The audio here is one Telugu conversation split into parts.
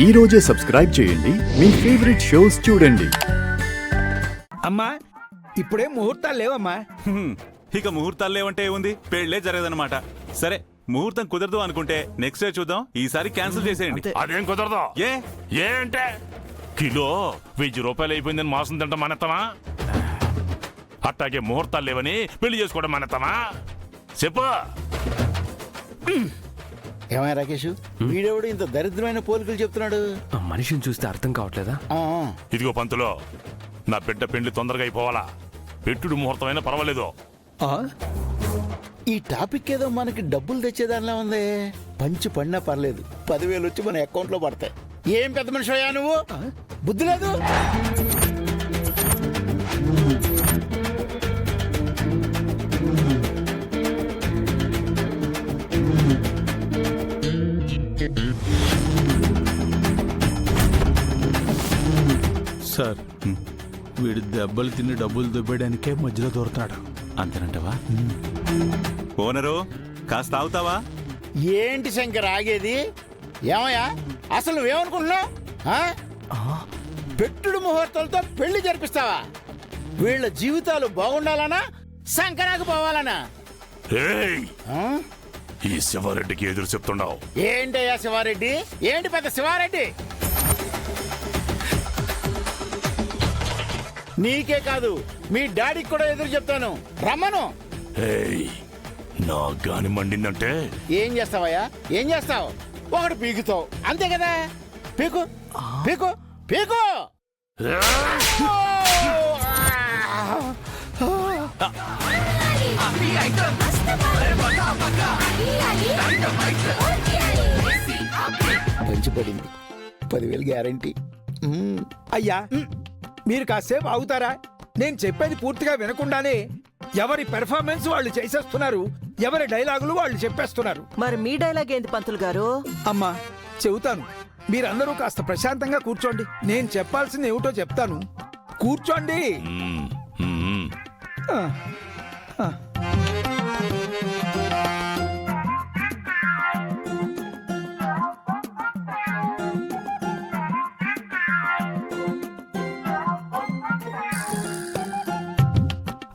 ఈ రోజే సబ్స్క్రైబ్ చేయండి మీ ఫేవరెట్ షోస్ చూడండి. అమ్మా ఇప్పుడే ముహూర్తాలు లేవమ్మా. ఇక ముహూర్తాలు లేవంటే ఏముంది, పెళ్లే జరగదన్నమాట. సరే ముహూర్తం కుదరదు అనుకుంటే నెక్స్ట్ డే చూద్దాం. ఈసారి క్యాన్సిల్ చేసేయండి. అదేం కుదరదు. ఏ అంటే కిలో 1000 రూపాయలు అయిపోయిందని మాసం తింటాం మానేస్తామా? అట్టాగే ముహూర్తాలు లేవని పెళ్లి చేసుకోవడం మానేస్తామా? చెప్పు. ఏమయ్య రాకేష్, వీడెవడు ఇంత దరిద్రమైన పోలికలు చెప్తున్నాడు? మనిషిని చూస్తే అర్థం కావట్లేదా? ఇదిగో పంతులో, నా బిడ్డ పెళ్లి తొందరగా అయిపోవాలా. పెట్టుడు ముహూర్తమైనా పర్వాలేదు. ఈ టాపిక్ ఏదో మనకి డబ్బులు తెచ్చేదానిలా ఉంది. పంచి పడినా పర్లేదు, 10,000 వచ్చి మన అకౌంట్ లో పడతాయి. ఏం పెద్ద మనిషి అయ్యా నువ్వు, బుద్ధి లేదు? సార్, వీడు దెబ్బలు తిని డబ్బులు దుబ్బడానికే మధ్యలో దూరుతాడు. అంతేనంటవా? ఓనరు కాస్త ఆగుతావా? ఏంటి శంకర్ ఆగేది? ఏమయ్యా అసలు నువ్వేమనుకుంటున్నావు? పెట్టుడు ముహూర్తాలతో పెళ్లి జరిపిస్తావా? వీళ్ళ జీవితాలు బాగుండాలనా శంకరాకు పోవాలనా? ఈ శివారెడ్డికి ఎదురు చెప్తున్నావు ఏంటయ్యా శివారెడ్డి? ఏంటి పెద్ద శివారెడ్డి? నీకే కాదు మీ డాడీకి కూడా ఎదురు చెప్తాను, రమ్మను. నా గాని మండిందంటే ఏం చేస్తావయ్యా? ఏం చేస్తావు? ఒకటి పీకుతావు అంతే కదా. పీకు పీకు పీకు. పంచిపడింది, 10,000 గ్యారంటీ. అయ్యా మీరు కాసేపు ఆగుతారా? నేను చెప్పేది పూర్తిగా వినకుండానే ఎవరి పెర్ఫార్మెన్స్ వాళ్ళు చేసేస్తున్నారు, ఎవరి డైలాగులు వాళ్ళు చెప్పేస్తున్నారు. మరి మీ డైలాగ్ ఏంటి పంతులు గారు? అమ్మా చెబుతాను, మీరందరూ కాస్త ప్రశాంతంగా కూర్చోండి. నేను చెప్పాల్సింది ఏమిటో చెప్తాను, కూర్చోండి. ఆ, ఆ.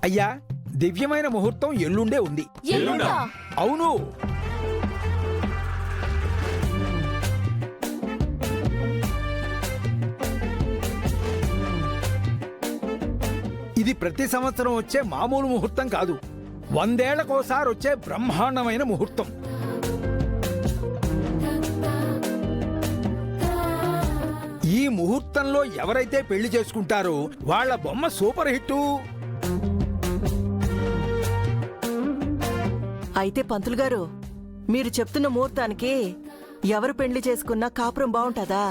అయ్యా దివ్యమైన ముహూర్తం ఎల్లుండే ఉంది. అవును. ఇది ప్రతి సంవత్సరం వచ్చే మామూలు ముహూర్తం కాదు, 100 ఏళ్లకోసారి వచ్చే బ్రహ్మాండమైన ముహూర్తం. ఈ ముహూర్తంలో ఎవరైతే పెళ్లి చేసుకుంటారో వాళ్ళ బొమ్మ సూపర్ హిట్. అయితే పంతులు గారు, మీరు చెప్తున్న ముహూర్తానికి ఎవరు పెళ్లి చేసుకున్నా కాపురం బాగుంటుందా?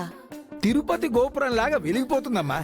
తిరుపతి గోపురం లాగా వెలిగిపోతుందమ్మా.